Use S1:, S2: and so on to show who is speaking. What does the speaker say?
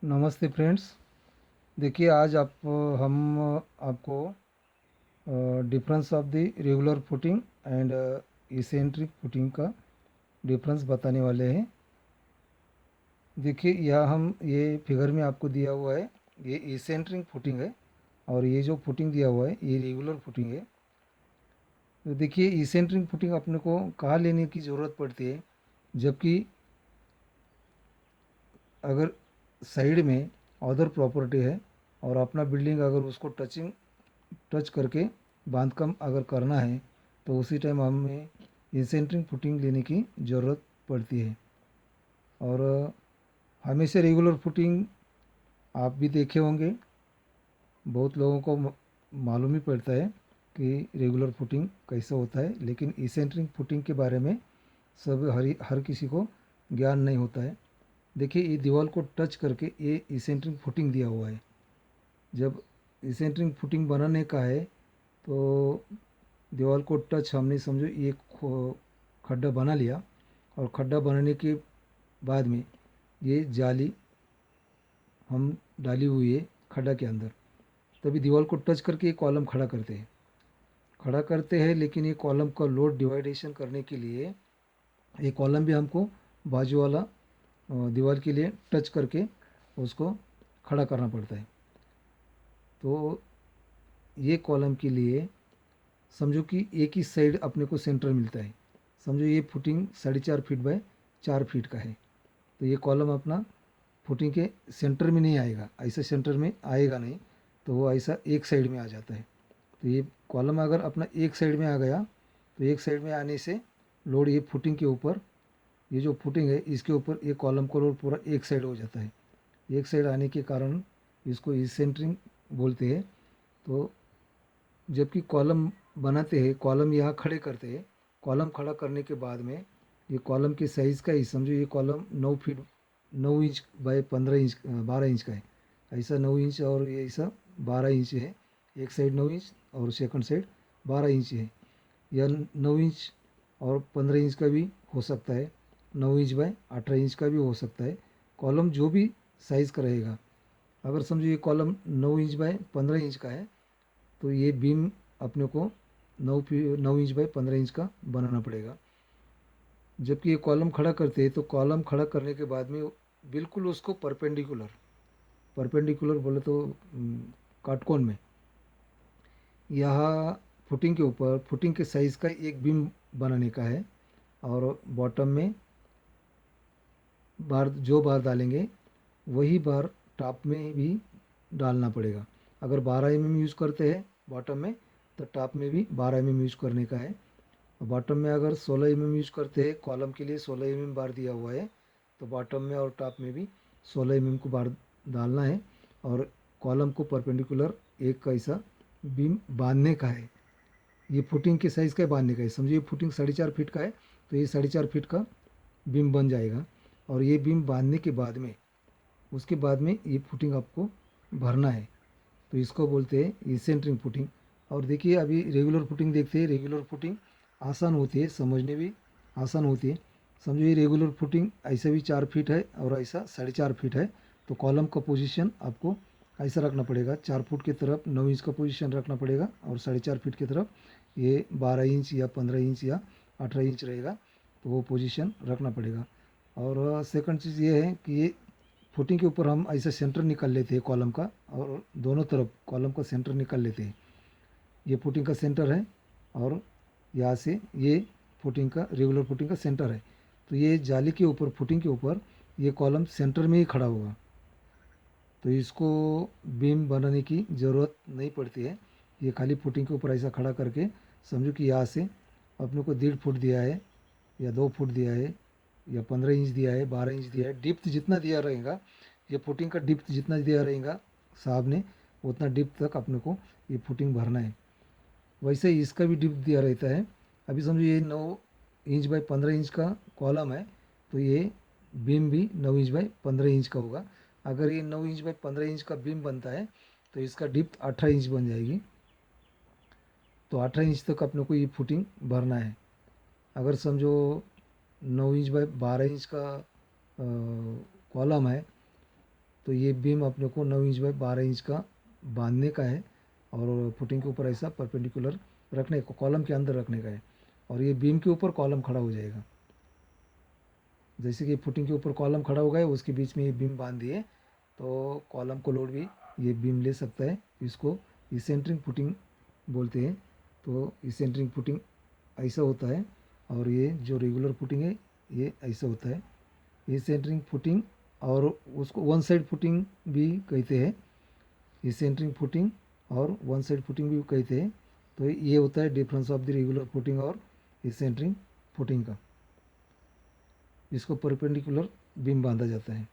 S1: नमस्ते फ्रेंड्स। देखिए आज हम आपको difference of the regular footing and eccentric footing का डिफरेंस बताने वाले हैं। देखिए यह हम ये फिगर में आपको दिया हुआ है, ये इसेंट्रिक फुटिंग है और ये जो फुटिंग दिया हुआ है ये रेगुलर फुटिंग है। तो देखिए इसेंट्रिक फुटिंग अपने को कहाँ लेने की ज़रूरत पड़ती है, जबकि अगर साइड में अदर प्रॉपर्टी है और अपना बिल्डिंग अगर उसको टच करके बांधकाम अगर करना है तो उसी टाइम हमें इंसेंट्रिक फुटिंग लेने की ज़रूरत पड़ती है। और हमेशा रेगुलर फुटिंग आप भी देखे होंगे, बहुत लोगों को मालूम ही पड़ता है कि रेगुलर फुटिंग कैसा होता है, लेकिन इंसेंट्रिक फुटिंग के बारे में हर किसी को ज्ञान नहीं होता है। देखिए ये दीवार को टच करके ये इंसेंट्रिक फुटिंग दिया हुआ है। जब इंसेंट्रिक फुटिंग बनाने का है तो दीवार को टच हमने समझो ये खड्डा बना लिया और खड्डा बनाने के बाद में ये जाली हम डाली हुई है खड्डा के अंदर, तभी दीवार को टच करके ये कॉलम खड़ा करते हैं। लेकिन ये कॉलम का लोड डिवाइडेशन करने के लिए ये कॉलम भी हमको बाजू वाला दीवार के लिए टच करके उसको खड़ा करना पड़ता है। तो ये कॉलम के लिए समझो कि एक ही साइड अपने को सेंटर मिलता है। समझो ये फुटिंग 4.5 फीट बाय 4 फीट का है, तो ये कॉलम अपना फुटिंग के सेंटर में नहीं आएगा, ऐसा सेंटर में आएगा नहीं, तो वो ऐसा एक साइड में आ जाता है। तो ये कॉलम अगर अपना एक साइड में आ गया तो एक साइड में आने से लोड ये फुटिंग के ऊपर, ये जो फुटिंग है इसके ऊपर ये कॉलम का लोड पूरा एक साइड हो जाता है। एक साइड आने के कारण इसको इसेंट्रिक बोलते हैं। तो जबकि कॉलम बनाते हैं, कॉलम यहाँ खड़े करते हैं, कॉलम खड़ा करने के बाद में ये कॉलम के साइज़ का ही समझो ये column 9 feet 9 inch by 15 inch 12 inch का है। ऐसा 9 इंच और ये ऐसा 12 इंच है, एक साइड 9 इंच और सेकंड साइड 12 इंच है। या 9 इंच और 15 इंच का भी हो सकता है, 9 इंच बाय 18 इंच का भी हो सकता है। कॉलम जो भी साइज़ का रहेगा, अगर समझो ये कॉलम 9 इंच बाय 15 इंच का है तो ये बीम अपने को 9 इंच बाय 15 इंच का बनाना पड़ेगा। जबकि ये कॉलम खड़ा करते हैं तो कॉलम खड़ा करने के बाद में बिल्कुल उसको परपेंडिकुलर, परपेंडिकुलर बोले तो काटकोण में, यहाँ फुटिंग के ऊपर फुटिंग के साइज़ का एक बीम बनाने का है। और बॉटम में बार जो बार डालेंगे वही बार टॉप में भी डालना पड़ेगा। अगर 12 mm यूज़ करते हैं बॉटम में तो टॉप में भी 12 mm यूज़ करने का है। बॉटम में अगर 16 mm यूज़ करते हैं, कॉलम के लिए 16 mm बार दिया हुआ है, तो बॉटम में और टॉप में भी 16 mm को बार डालना है। और कॉलम को परपेंडिकुलर एक कैसा बीम बांधने का है। ये फुटिंग के साइज़ का बांधने का है। समझिए फुटिंग 4.5 फीट का है तो ये 4.5 फीट का बीम बन जाएगा। और ये बीम बांधने के बाद में उसके बाद में ये फुटिंग आपको भरना है, तो इसको बोलते हैं इसेंट्रिक फुटिंग। और देखिए अभी रेगुलर फुटिंग देखते हैं। रेगुलर फुटिंग आसान होती है, समझने भी आसान होती है। समझो ये रेगुलर फुटिंग ऐसा भी 4 फीट है और ऐसा 4.5 फीट है, तो कॉलम का पोजीशन आपको ऐसा रखना पड़ेगा। 4 फुट की तरफ 9 इंच का पोजीशन रखना पड़ेगा और 4.5 फीट की तरफ ये 12 इंच या 15 इंच या 18 इंच रहेगा, तो वो पोजीशन रखना पड़ेगा। और सेकंड चीज़ ये है कि ये फुटिंग के ऊपर हम ऐसा सेंटर निकाल लेते हैं कॉलम का, और दोनों तरफ कॉलम का सेंटर निकाल लेते हैं। ये फुटिंग का सेंटर है और यहाँ से ये फुटिंग का रेगुलर फुटिंग का सेंटर है। तो ये जाली के ऊपर फुटिंग के ऊपर ये कॉलम सेंटर में ही खड़ा होगा, तो इसको बीम बनाने की ज़रूरत नहीं पड़ती है। ये खाली फुटिंग के ऊपर ऐसा खड़ा करके समझो कि यहाँ से अपने को 1.5 फुट दिया है या 2 फुट दिया है या 15 इंच दिया है, 12 इंच दिया है, डिप्थ जितना दिया रहेगा, ये फुटिंग का डिप्थ जितना दिया रहेगा साहब ने, उतना डिप्थ तक अपने को ये फुटिंग भरना है। वैसे ही इसका भी डिप्थ दिया रहता है। अभी समझो ये 9 इंच बाय 15 इंच का कॉलम है, तो ये बीम भी 9 इंच बाय 15 इंच का होगा। अगर ये 9 इंच बाय 15 इंच का बीम बनता है तो इसका डिप्थ 18 इंच बन जाएगी। तो 18 इंच तक अपने को ये फुटिंग भरना है। अगर समझो 9 इंच बाय 12 इंच का कॉलम है तो ये बीम अपने को 9 इंच बाय 12 इंच का बांधने का है और फुटिंग के ऊपर ऐसा परपेंडिकुलर रखने को, कॉलम के अंदर रखने का है। और ये बीम के ऊपर कॉलम खड़ा हो जाएगा। जैसे कि फुटिंग के ऊपर कॉलम खड़ा हो गया, उसके बीच में ये बीम बांध दिए तो कॉलम को लोड भी ये बीम ले सकता है। इसको इसेंट्रिक फुटिंग बोलते हैं। तो इसेंट्रिक फुटिंग ऐसा होता है और ये जो रेगुलर फुटिंग है ये ऐसा होता है। इसेंट्रिक फुटिंग और उसको वन साइड फुटिंग भी कहते हैं। इसेंट्रिक फुटिंग और वन साइड फुटिंग भी कहते हैं। तो ये होता है difference of the regular footing और इसेंट्रिक फुटिंग का। इसको परपेंडिकुलर बीम बांधा जाता है।